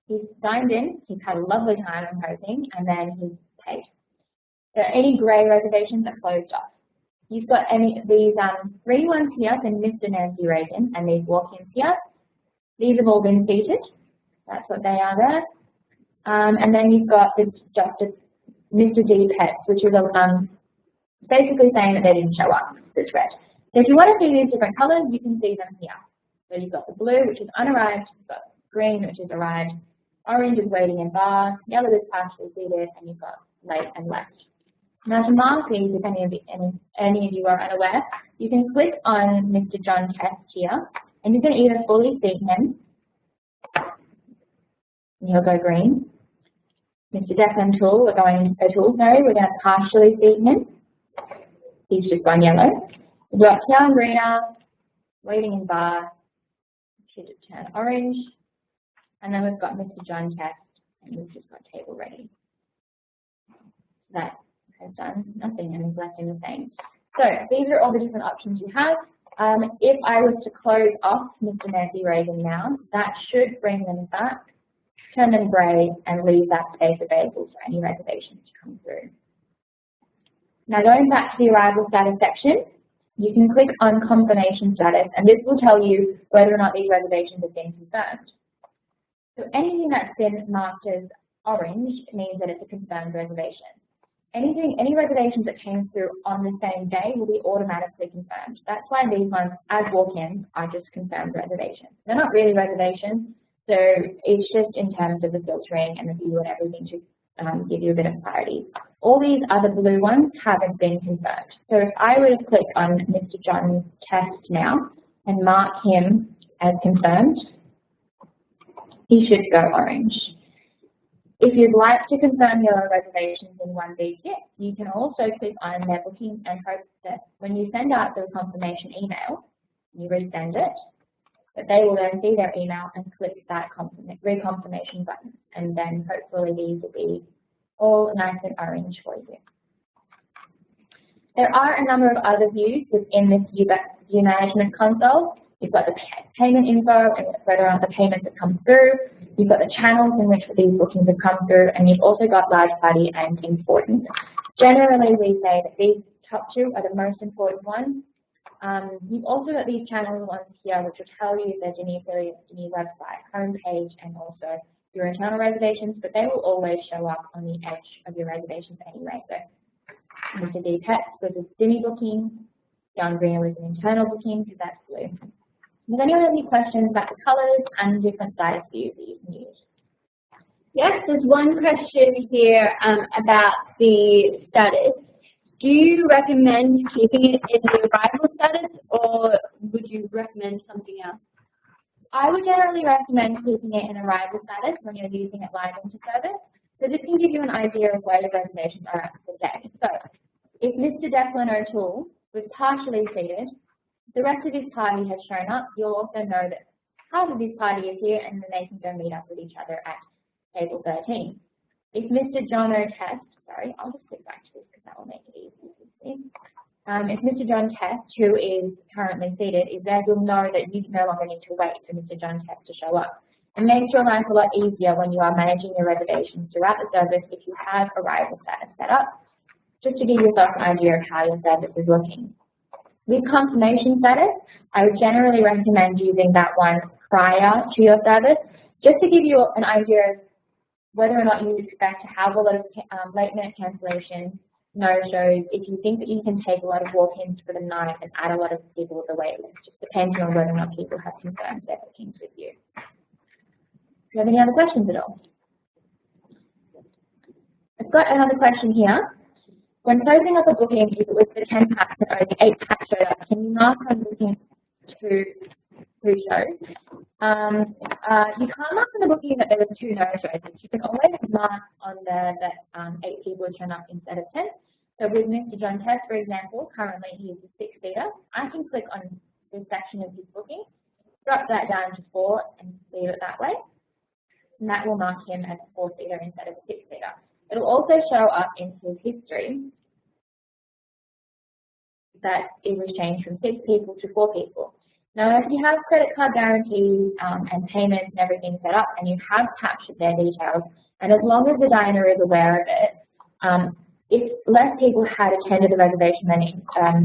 Speaker 1: he's signed in, he's had a lovely time, I'm hoping, and then he's paid. So any grey reservations are closed off. You've got these three ones here from Mr. Nancy Reagan and these walk-ins here. These have all been seated. That's what they are there. And then you've got this Mr. D Pets, which is basically saying that they didn't show up. It's red. So if you want to see these different colours, you can see them here. So you've got the blue, which is unarrived, you've got green, which is arrived, orange is waiting in bar, yellow is partially seated, and you've got late and left. Now to mark these, if any of you are unaware, you can click on Mr. John Test here, and you can either fully seat him, and he'll go green. Mr. Declan Tool, we're going to partially seat him. He's just gone yellow. We've got Town Greener, waiting in bar, should turn orange, and then we've got Mr. John Test, and we've just got table ready. That has done nothing and is left in the same. So these are all the different options you have. If I was to close off Mr. Nancy Reagan now, that should bring them back, turn them grey, and leave that space available for any reservations to come through. Now going back to the arrival status section, you can click on confirmation status, and this will tell you whether or not these reservations have been confirmed. So anything that's been marked as orange means that it's a confirmed reservation. Any reservations that came through on the same day will be automatically confirmed. That's why these ones, as walk-ins, are just confirmed reservations. They're not really reservations, so it's just in terms of the filtering and the view and everything to give you a bit of clarity. All these other blue ones haven't been confirmed. So if I were to click on Mr. John's Test now and mark him as confirmed, he should go orange. If you'd like to confirm your reservations in one big hit, you can also click on their booking and hope that when you send out the confirmation email, you resend it, that they will then see their email and click that reconfirmation button, and then hopefully these will be all nice and orange for you. There are a number of other views within this view management console. You've got the payment info and whether or not the payments have come through. You've got the channels in which these bookings have come through, and you've also got large party and important. Generally, we say that these top two are the most important ones. You've also got these channel ones here, which will tell you the Dimmi affiliates, Dimmi website, homepage, and also your internal reservations, but they will always show up on the edge of your reservations anyway. So Mr. D Pets was a Dimmi booking, John Green was an internal booking, because that's blue. Does anyone have any questions about the colours and different status views that you can use?
Speaker 3: Yes, there's one question here about the status. Do you recommend keeping it in the arrival status, or would you recommend something else?
Speaker 1: I would generally recommend keeping it in arrival status when you're using it live into service. So this can give you an idea of where your reservations are at the day. So if Mr. Declan O'Toole was partially seated, the rest of his party has shown up, you'll also know that half of his party is here, and then they can go meet up with each other at table 13. If Mr. John O'Test, sorry, I'll just click back to this because that will make it easy to see. If Mr. John Test, who is currently seated, is there, you'll know that you no longer need to wait for Mr. John Test to show up. It makes your life a lot easier when you are managing your reservations throughout the service if you have arrival status set up, just to give yourself an idea of how your service is looking. With confirmation status, I would generally recommend using that one prior to your service, just to give you an idea of whether or not you expect to have a lot of late-minute cancellations, no-shows, if you think that you can take a lot of walk-ins for the night and add a lot of people to the wait list, just depending on whether or not people have confirmed their bookings with you. Do you have any other questions at all? I've got another question here. When closing up a booking, if it was for 10 packs and only 8 packs showed up, can you mark on booking who shows. You can't mark in the booking that there were 2 no-shows. You can always mark on there that 8 people turn up instead of 10. So with Mr. John Test, for example, currently he is a 6-seater. I can click on this section of his booking, drop that down to 4 and leave it that way. And that will mark him as a 4-seater instead of a 6-seater. It will also show up in his history that it was changed from 6 people to 4 people. Now, if you have credit card guarantees and payments and everything set up, and you have captured their details, and as long as the diner is aware of it, if less people had attended the reservation than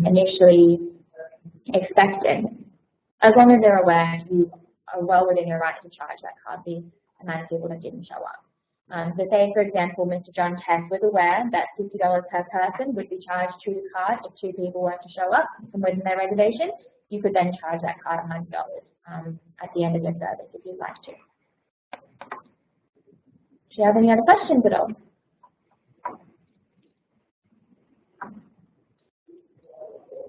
Speaker 1: initially expected, as long as they're aware, you are well within your right to charge that card the amount of people that didn't show up. So say, for example, Mr. John Tess was aware that $50 per person would be charged to the card if 2 people were to show up from within their reservation. You could then charge that card $100 at the end of the service if you'd like to. Do you have any other questions at all?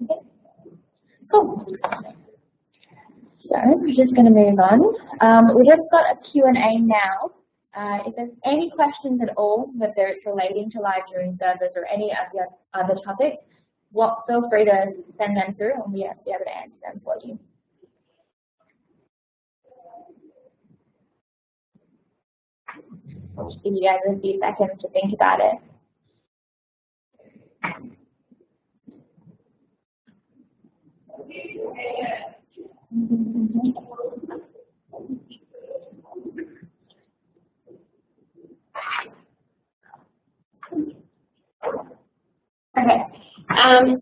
Speaker 1: Okay. Cool. So we're just going to move on. We've just got a Q&A now. If there's any questions at all, whether it's relating to live viewing servers or any of the other topics, feel free to send them through and we'll be able to answer them for you. I'll just give you guys a few seconds to think about it. Okay.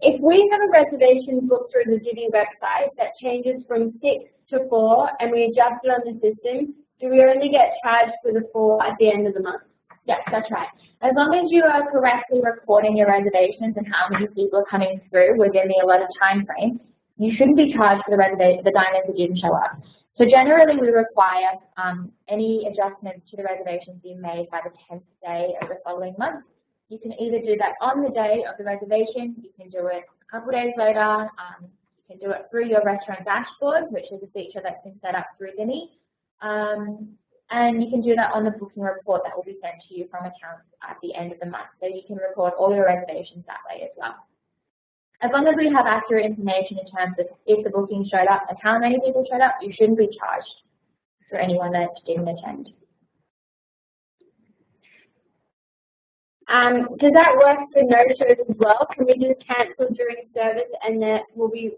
Speaker 1: If we have a reservation booked through the Divvy website that changes from 6 to 4 and we adjust it on the system, do we only get charged for the 4 at the end of the month? Yes, that's right. As long as you are correctly recording your reservations and how many people are coming through within the allotted time frame, you shouldn't be charged for the diners that didn't show up. So generally we require any adjustments to the reservations being made by the 10th day of the following month. You can either do that on the day of the reservation, you can do it a couple of days later, you can do it through your restaurant dashboard, which is a feature that's been set up through Dimmi, and you can do that on the booking report that will be sent to you from accounts at the end of the month. So you can record all your reservations that way as well. As long as we have accurate information in terms of if the booking showed up and how many people showed up, you shouldn't be charged for anyone that didn't attend. Does that work for no-shows as well? Can we just cancel during service and that will be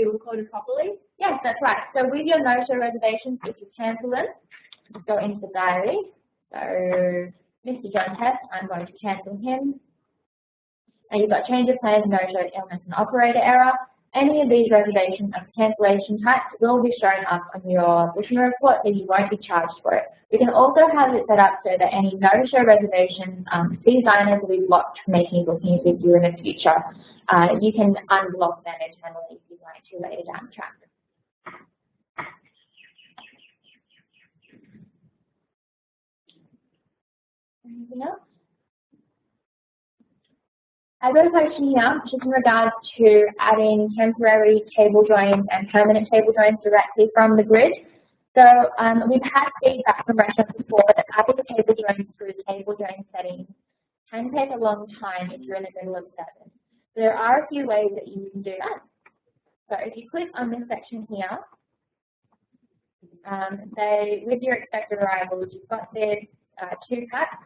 Speaker 1: recorded properly? Yes, that's right. So with your no-show reservations, if you cancel them, just go into the diary. So Mr. John Test, I'm going to cancel him. And you've got change of plans, no-show, illness, and operator error. Any of these reservations of cancellation types will be shown up on your booking report, so you won't be charged for it. We can also have it set up so that any no-show reservations, these diners will be blocked from making bookings with you in the future. You can unblock them internally if you'd like to later down the track. Anything else? I've got a question here just in regards to adding temporary table joins and permanent table joins directly from the grid. So we've had feedback from restaurants before that adding table joins through table join settings can take a long time if you're in the middle of service. So there are a few ways that you can do that. So if you click on this section here, say with your expected arrivals, you've got this 2 packs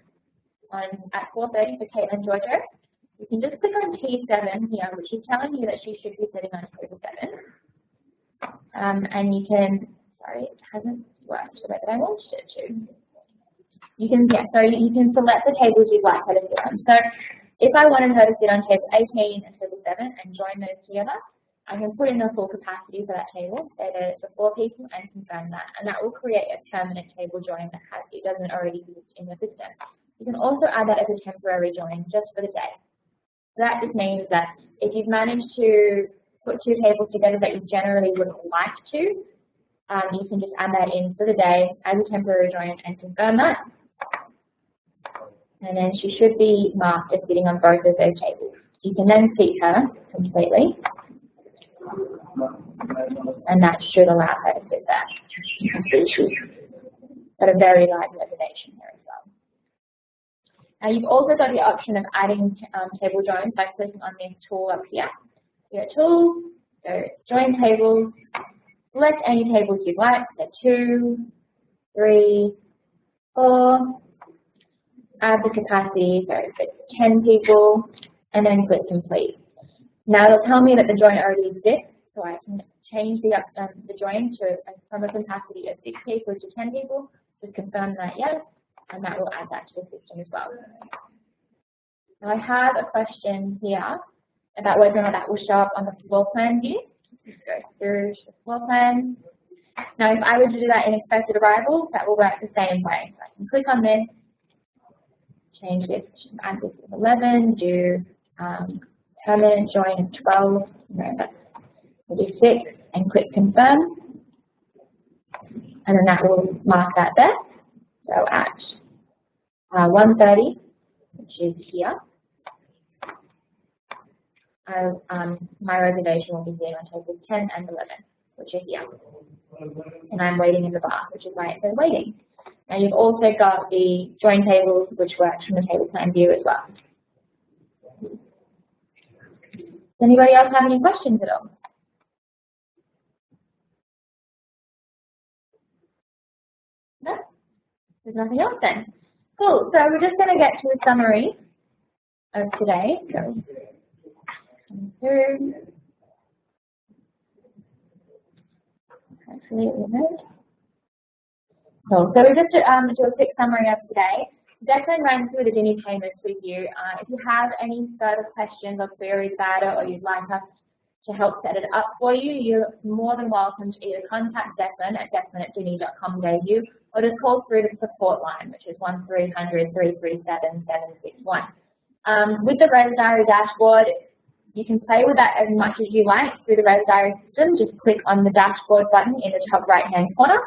Speaker 1: at 4:30 for Caitlin Georgia. You can just click on T7 here, which is telling you that she should be sitting on table 7. And you can, sorry, it hasn't worked the way that I wanted it to. You can, so you can select the tables you'd like her to sit on. So if I wanted her to sit on table 18 and table 7 and join those together, I can put in the full capacity for that table, say that it's for 4 people, and confirm that. And that will create a permanent table join that it doesn't already exist in the system. You can also add that as a temporary join just for the day. That just means that if you've managed to put 2 tables together that you generally wouldn't like to, you can just add that in for the day as a temporary join and confirm that. And then she should be marked as sitting on both of those tables. You can then seat her completely. And that should allow her to fit that. Got a very large reservation here as well. Now you've also got the option of adding table joins by clicking on this tool up here. You go Tools, go Join Tables, select any tables you'd like, so 2, 3, 4, add the capacity, so if it's 10 people, and then click Complete. Now it'll tell me that the join already exists, so I can change the join to from a capacity of 6 people to 10 people. Just confirm that yes, and that will add that to the system as well. Now I have a question here about whether or not that will show up on the floor plan view. Just go through the floor plan. Now if I were to do that in expected arrivals, that will work the same way. So I can click on this, change this, add this to 11, do permanent join of 12, no, we'll do 6, and click confirm. And then that will mark that there. So at 1:30, which is here, my reservation will be seen on tables 10 and 11, which are here. And I'm waiting in the bar, which is why it says waiting. And you've also got the join tables, which works from the table plan view as well. Does anybody else have any questions at all? No? There's nothing else then. Cool. So we're just going to get to the summary of today. So, come through. Absolutely good. Cool. So we just do a quick summary of today. Declan ran through the Dimmi Payments with you. If you have any further questions or queries about it, or you'd like us to help set it up for you, you're more than welcome to either contact Declan at declan@dimmi.com.au or just call through the support line, which is 1300 337 761. With the ResDiary Dashboard, you can play with that as much as you like through the ResDiary system. Just click on the dashboard button in the top right-hand corner.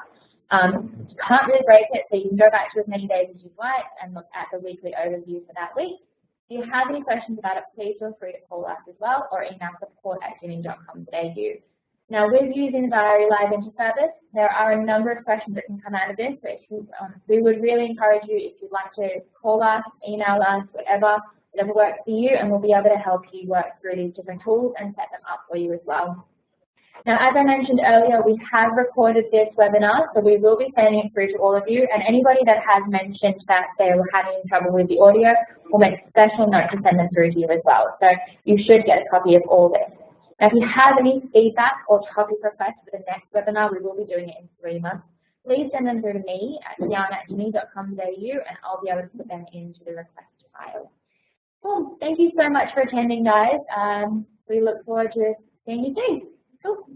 Speaker 1: You can't really break it, so you can go back to as many days as you'd like and look at the weekly overview for that week. If you have any questions about it, please feel free to call us as well or email support@dimmi.com.au. Now, with using Diary Live into service, there are a number of questions that can come out of this. So we would really encourage you, if you'd like to call us, email us, whatever works for you, and we'll be able to help you work through these different tools and set them up for you as well. Now, as I mentioned earlier, we have recorded this webinar, so we will be sending it through to all of you, and anybody that has mentioned that they were having trouble with the audio, we'll make a special note to send them through to you as well. So you should get a copy of all this. Now, if you have any feedback or topic requests for the next webinar, we will be doing it in 3 months. Please send them through to me at jan@dimmi.com.au, and I'll be able to put them into the request file. Cool. Thank you so much for attending, guys. We look forward to seeing you soon. Cool.